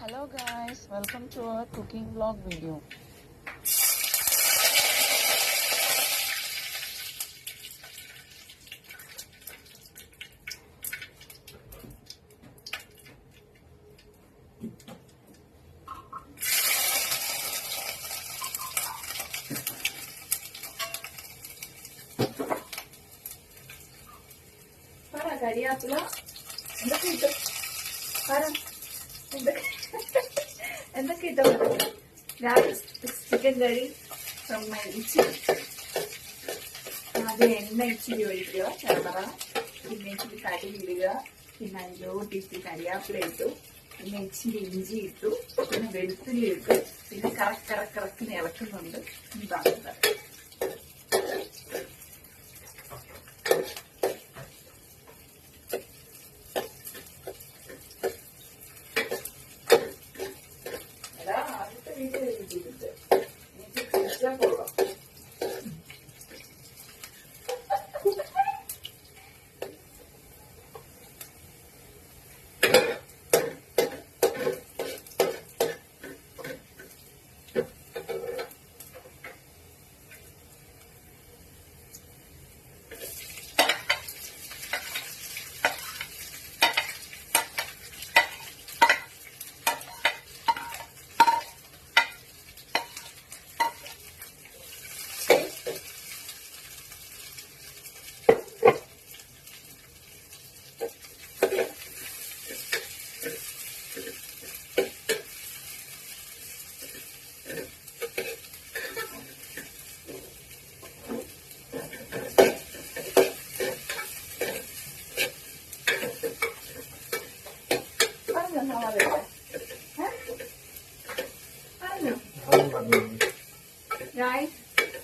Hello guys, welcome to our cooking vlog video. Para കരിയാപ്പില എന്തൊക്കെ ഇട്ടു എന്തൊക്കെ ഇട്ടോ ചിക്കൻ കറി ഇച്ചി ആദ്യം എണ്ണ ഇച്ചിരി ഒഴിക്കുക ചവറ പിന്നെ ഇച്ചിരി കരി ഇടുക പിന്നെ 5 ടീസ്പൂൺ കരിയാപ്പില ഇട്ടു പിന്നെ ഇച്ചിരി ഇഞ്ചി ഇട്ടു പിന്നെ വെളുത്തുള്ളി ഇട്ടു പിന്നെ കറക്കിന് ഇളക്കുന്നുണ്ട് ഇതാണ്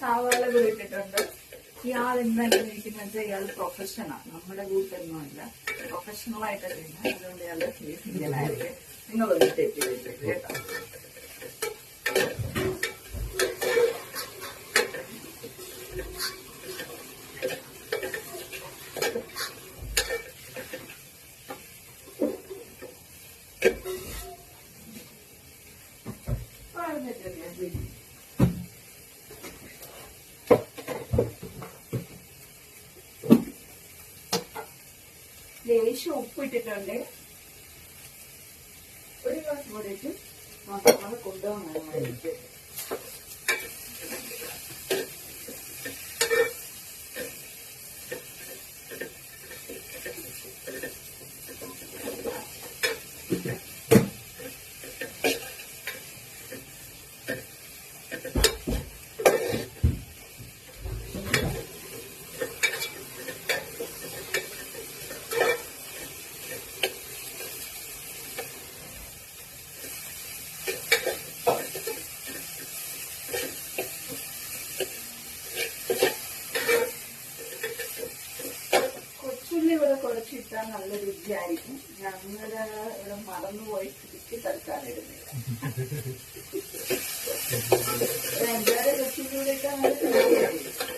സവാള കൂടി ഇട്ടിട്ടുണ്ട്. ഇയാൾ ഇന്നലെ ഇരിക്കുന്നത് ഇയാൾ പ്രൊഫഷണലാണ്, നമ്മുടെ കൂട്ടൊന്നുമല്ല, പ്രൊഫഷണൽ ആയിട്ടൊക്കെ ചെയ്യുന്നത്. അതുകൊണ്ട് ഇയാളുടെ ഫേസ് ഇങ്ങനായിരിക്കും. നിങ്ങളൊന്ന് തെറ്റിയിട്ട് കേട്ടോ. ലേശം ഉപ്പിട്ടിട്ടുണ്ട്. ഒരു ഗ്ലാസ് കൂടിയിട്ട് മസാല കൊണ്ടുപോകാനായിട്ട് കുറച്ചിട്ടാൽ നല്ല രുചിയായിരിക്കും. ഞങ്ങളുടെ ഇവിടെ മറന്നുപോയി സ്ഥിതിക്ക് തൽക്കാലം ഇടുന്നില്ല. എന്തായാലും കൊച്ചിലൂടെ നല്ല രുചിയായിരിക്കും.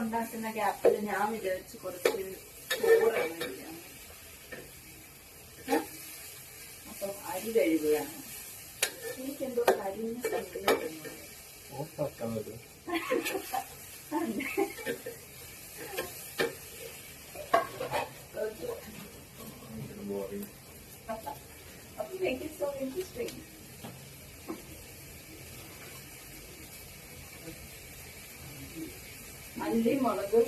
ഉണ്ടാക്കുന്ന ഗ്യാപ്പിൽ ഞാൻ വിചാരിച്ച് കുറച്ച് ചോറാണ് കഴിക്കാൻ. അപ്പൊ അരി കഴുകുകയാണ്. എനിക്കെന്തോ കരിഞ്ഞ സന്ദേശം അപ്പൊ മേക്ക് ഇറ്റ് സോ ഇൻട്രസ്റ്റിംഗ്. മല്ലി, മുളക്,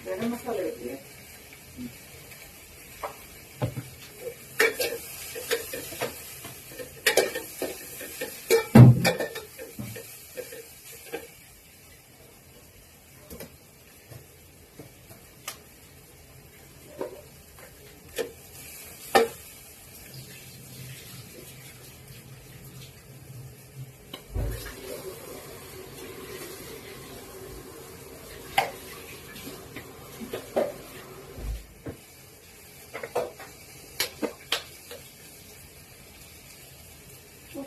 ഗരം മസാല ഇട്ടില്ലേ?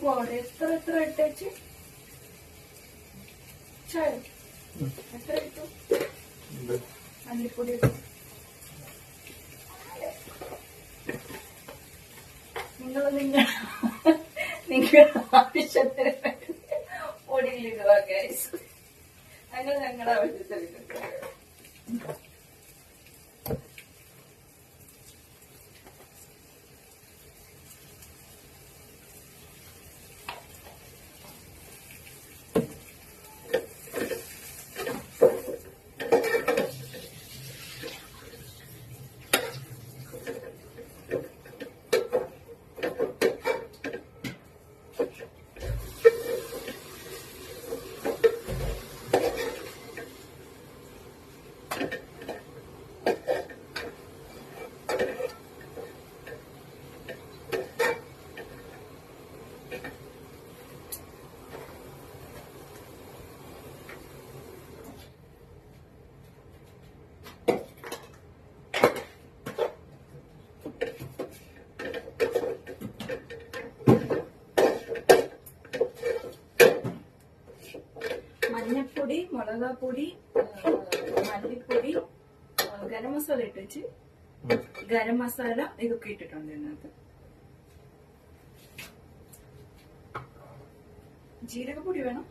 പോകട്ടെ. എത്ര എത്ര ഇട്ടേച്ച് ചായ എത്ര ഇട്ടു? മല്ലിപ്പൊടി ഇട്ടു. നിങ്ങൾ ആവശ്യത്തിന് പൊടിയിലിടുക ഗൈസ്. ഞങ്ങൾ ഞങ്ങളുടെ ആവശ്യത്തിന് ഇടുക. മഞ്ഞപ്പൊടി, മുളകാപ്പൊടി, മല്ലിപ്പൊടി, ഗരം മസാല ഇട്ടുവെച്ച് ഗരം മസാല ഇതൊക്കെ ഇട്ടിട്ടുണ്ട് ഇതിനകത്ത്. ജീരകപ്പൊടി വേണം.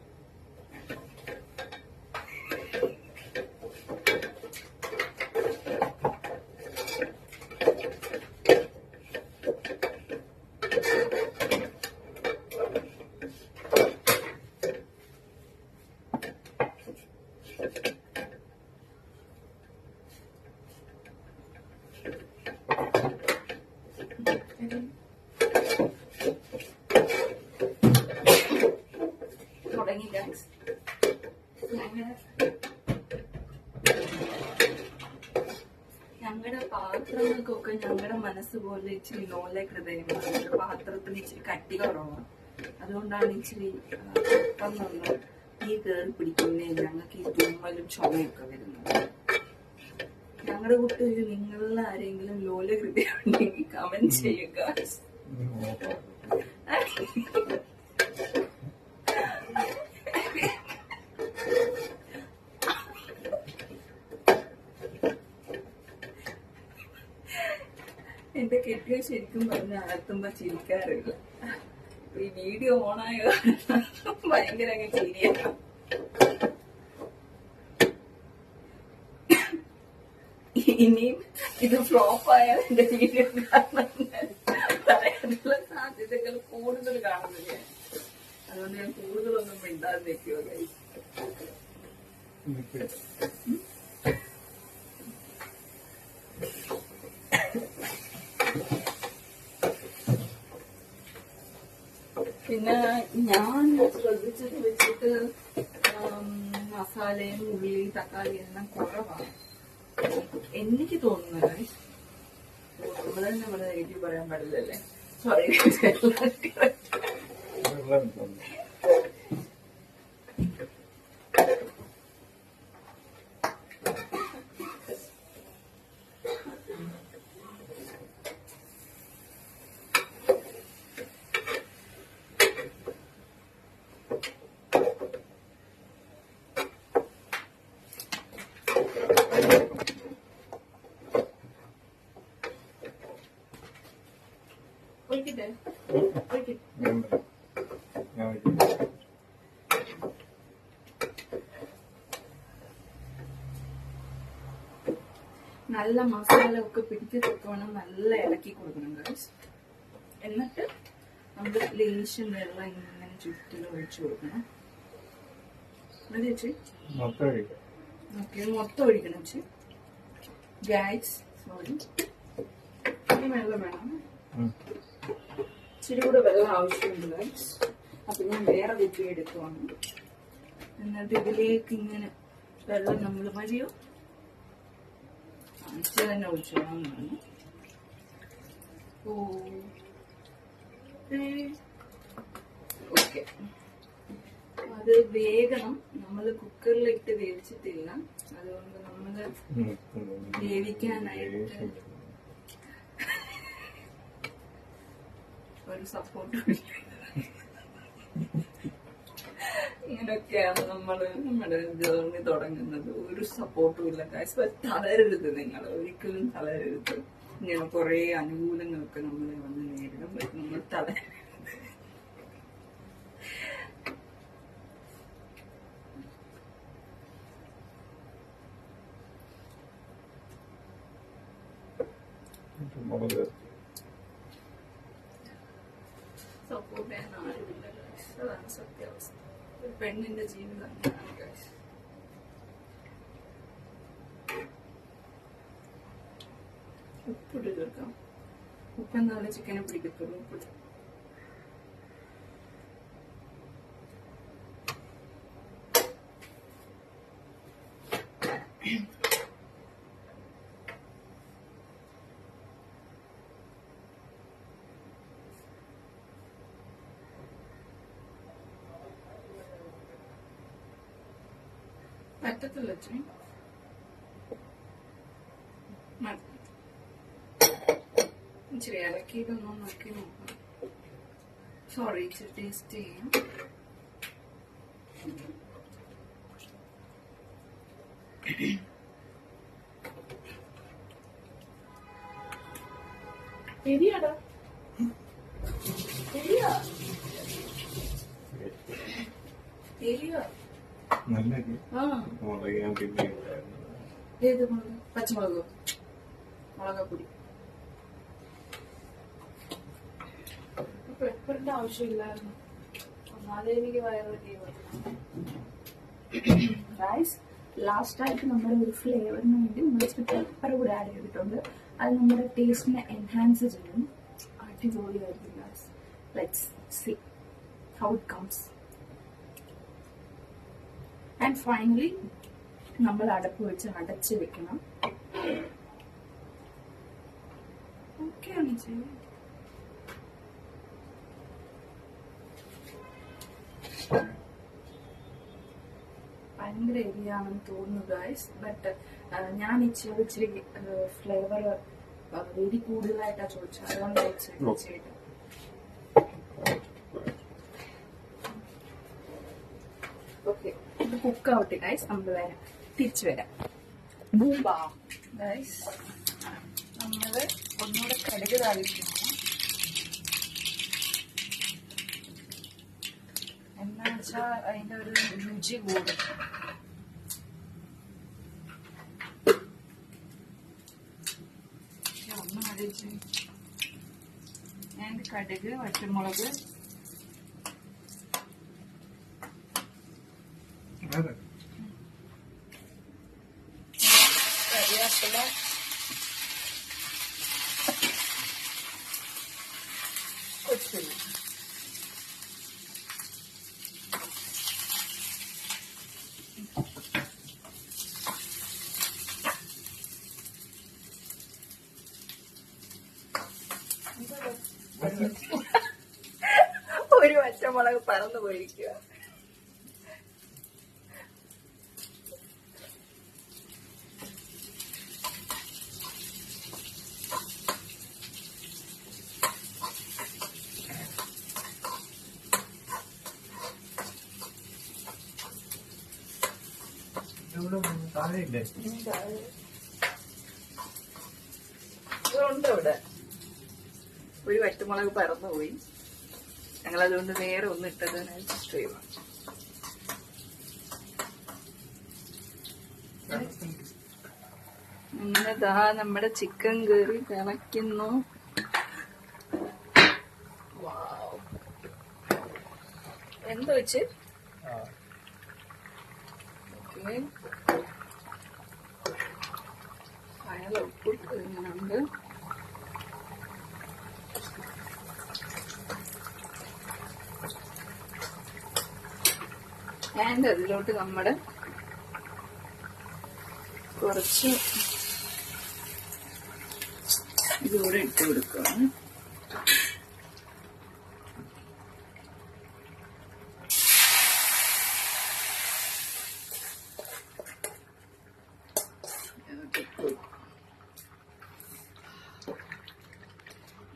തുടങ്ങി ഗൈസ്. ഞങ്ങളുടെ പാത്രങ്ങൾക്കൊക്കെ ഞങ്ങളുടെ മനസ്സ് പോലെ ഇച്ചിരി ലോല ഹൃദയമാണ്. പാത്രത്തിന് ഇച്ചിരി കട്ടി കുറവാണ്. അതുകൊണ്ടാണ് ഇച്ചിരി പെട്ടെന്നൊന്ന് ഈ കയറി പിടിക്കുന്നേ ഞങ്ങൾക്ക് ഈ തുമ്മലും ചുമയൊക്കെ വരുന്നത്. ഞങ്ങളുടെ കൂട്ടത്തിൽ നിങ്ങളിൽ ആരെങ്കിലും ലോല ഹൃദയം ഉണ്ടെങ്കിൽ കമന്റ് ചെയ്യുക. എന്റെ കെട്ടിയ ശരിക്കും പറഞ്ഞ അകത്തുമ്പോ ചിരിക്കാറില്ല. ഈ വീഡിയോ ഓണായ ഭയങ്കര അങ്ങ് ചിരിയാണ്. ഇനിയും ഇത് ഫ്ലോപ്പ് ആയാൽ എന്റെ വീഡിയോ പറയാനുള്ള സാധ്യതകൾ കൂടുതൽ കാണുന്നില്ല. അതുകൊണ്ട് ഞാൻ കൂടുതലൊന്നും മിണ്ടാതെ നിൽക്കുക ഗൈസ്. പിന്നെ ഞാൻ ശ്രദ്ധിച്ചിട്ട് വെച്ചിട്ട് മസാലയും ഉള്ളി തക്കാളി എല്ലാം കുറവാണ് എനിക്ക് തോന്നുന്നത്. നമ്മൾ തന്നെ നമ്മുടെ നെഗറ്റീവ് പറയാൻ പാടില്ലല്ലേ. സോറി. നല്ല മസാല ഒക്കെ പിടിക്കത്തൊക്കെ വേണം. നല്ല ഇളക്കി കൊടുക്കണം ഗൈസ്. എന്നിട്ട് നമ്മൾ ലേശം വെള്ളം ഇങ്ങനെ ചുറ്റിലും ഒഴിച്ചു കൊടുക്കണം. മതി ചേച്ചി? ഓക്കെ, മൊത്തം ഒഴിക്കണം ചേച്ചി. ഗൈസ് സോറി, വെള്ളം വേണം. ഇച്ചിരി കൂടെ വെള്ളം ആവശ്യമുണ്ട് ഗൈസ്. അപ്പൊ ഞാൻ വേറെ കുപ്പി എടുക്കുവാണ്. എന്നിട്ട് ഇതിലേക്ക് ഇങ്ങനെ വെള്ളം നമ്മൾ മതിയോ ഇച്ചിരി തന്നെ ഒഴിച്ചോളാം. ഓക്കെ, അത് വേഗണം. നമ്മൾ കുക്കറിലിട്ട് വേവിച്ചിട്ടില്ല, അതുകൊണ്ട് നമ്മള് വേവിക്കാനായിട്ട് ഒരു സപ്പോർട്ട് ഇങ്ങനെയൊക്കെയാണ് നമ്മുടെ ജേർണി തുടങ്ങുന്നത്. ഒരു സപ്പോർട്ടും ഇല്ല ഗൈസ്. തളരരുത്, നിങ്ങൾ ഒരിക്കലും തളരരുത്. ഇങ്ങനെ കുറെ അനുകൂലങ്ങളൊക്കെ നമ്മളെ വന്ന് നേരിടും. നമ്മൾ തളരരുത്. സപ്പോർട്ട് ചെയ്യാൻ ആരുമില്ല ഗൈസ്. അതാണ് സത്യാവസ്ഥ. ഒരു പെണ്ണിന്റെ ജീവിതം അങ്ങനെയാണ് ഗൈസ്. ഉപ്പിട്ട് ചേർക്കാം. ഉപ്പെന്നാലേ ചിക്കനെ പിടിക്കത്തുള്ളൂ. ഉപ്പിട്ട് പറ്റത്തില്ല അച്ഛൻ. ഇച്ചിരി ഇളക്കിയിട്ടൊന്നും നോക്കി നോക്കാം. സോറി, ഇച്ചിരി ടേസ്റ്റ് ചെയ്യാം. ശരിയാടാ, ശരിയാ, ശരിയാ. ഏത് മുളക്? പച്ചമുളകോ? മുളകപ്പൊടി. പെപ്പറിന്റെ ആവശ്യമില്ലായിരുന്നു. ഒന്നാമതേ എനിക്ക് വയറ് ലാസ്റ്റ് ആയിട്ട് നമ്മുടെ ഒരു ഫ്ലേവറിന് വേണ്ടി നമ്മൾ പെപ്പർ കൂടെ ആഡ് ചെയ്തിട്ടുണ്ട്. അത് നമ്മുടെ ടേസ്റ്റിനെ എൻഹാൻസ് ചെയ്യും. അടിപൊളിയായിരിക്കും. Let's see how it comes. And finally നമ്മൾ അടപ്പ് വെച്ച് അടച്ച് വെക്കണം. ഓക്കെയാണ് ചെയ്യുന്നത്. ഭയങ്കര എരിയാണെന്ന് തോന്നുന്നു ഗൈസ്. ബട്ട് ഞാൻ ഇച്ചിരി ഫ്ലേവർ എരി കൂടുതലായിട്ടാണ് ചോദിച്ചത്. അതുകൊണ്ട് ചെയ്ത് ഓക്കെ. ഇത് കുക്കാവട്ടെ ഗൈസ്. നമ്മൾ വരാം, തിരിച്ചു വരാം. ഗൈസ്, നമ്മള് ഒന്നുകൂടെ കടുക് താളിക്കണം. എന്നാ വെച്ചാൽ അതിന്റെ ഒരു രുചി കൂടും. ഒന്ന് അടിച്ച് ഞാൻ കടുക്, പച്ചമുളക്, കറിവേപ്പില, കൊച്ചുള്ളി. ഒരു പച്ചമുളക് പറന്നു പോയിരിക്കുക. ഉണ്ട് ഇവിടെ. ഒരു പച്ചമുളക് പറന്നുപോയി. ഞങ്ങളതുകൊണ്ട് വേറെ ഒന്ന് ഇട്ടത് ചെയ്യുക. അങ്ങനെ ദാ നമ്മുടെ ചിക്കൻ കറി തിളയ്ക്കുന്നു. എന്താ വെച്ച് അയാൾ ഉപ്പിട്ട് ഇങ്ങനുണ്ട്. ആൻഡ് അതിലോട്ട് നമ്മുടെ കുറച്ച് ഇതുകൂടെ ഇട്ട് കൊടുക്കുകയാണ്.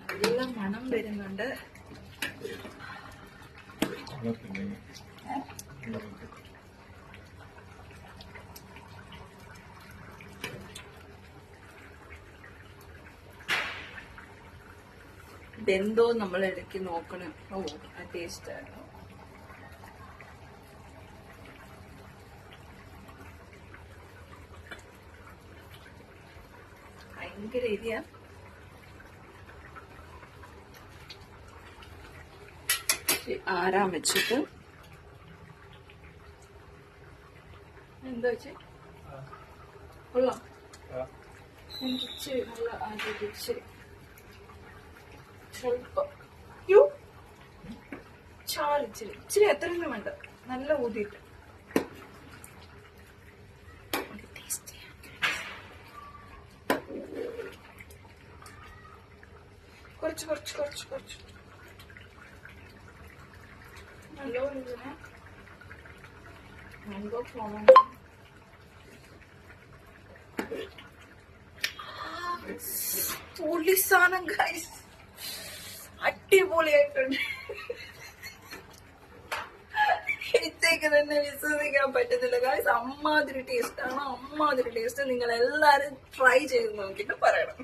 നല്ല മണം വരുന്നുണ്ട്. ഇതെന്തോ നമ്മൾ ഇടയ്ക്ക് നോക്കണം. ഓ ആ ടേസ്റ്റ് ആണ്. ഭയങ്കര എരിയ. ആരാൻ വെച്ചിട്ട് എന്താ വെച്ചേ കൊള്ളാം. എനിക്ക് ഇച്ചിരി നല്ല ആദ്യം ഇച്ചിരി സ്വല്പം ചാലിച്ചിരി ഇച്ചിരി എത്രയൊന്നും വേണ്ട, നല്ല ഊതിയിട്ട് കുറച്ച് കുറച്ച് കുറച്ച് കുറച്ച് നല്ലോണം ഇതിനെ മാംഗോ ഫ്ലോൺ പൊളി സാധനം ഗൈസ്, അടിപൊളിയായിട്ടുണ്ട്. എനിത്തേക്ക് തന്നെ വിശ്വസിക്കാൻ പറ്റുന്നില്ല ഗൈസ്. അമ്മാതിരി ടേസ്റ്റ് ആണ്, അമ്മാതിരി ടേസ്റ്റ്. നിങ്ങൾ എല്ലാരും ട്രൈ ചെയ്ത് നോക്കിയിട്ട് പറയണം.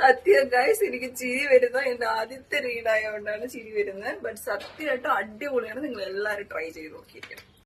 സത്യം ഗൈസ്, എനിക്ക് ചിരി വരുന്നത് എന്റെ ആദ്യത്തെ റീഡായതുകൊണ്ടാണ് ചിരി വരുന്നത്. ബട്ട് സത്യമായിട്ടും അടിപൊളിയാണ്. നിങ്ങൾ എല്ലാരും ട്രൈ ചെയ്ത് നോക്കിയിരിക്കണം.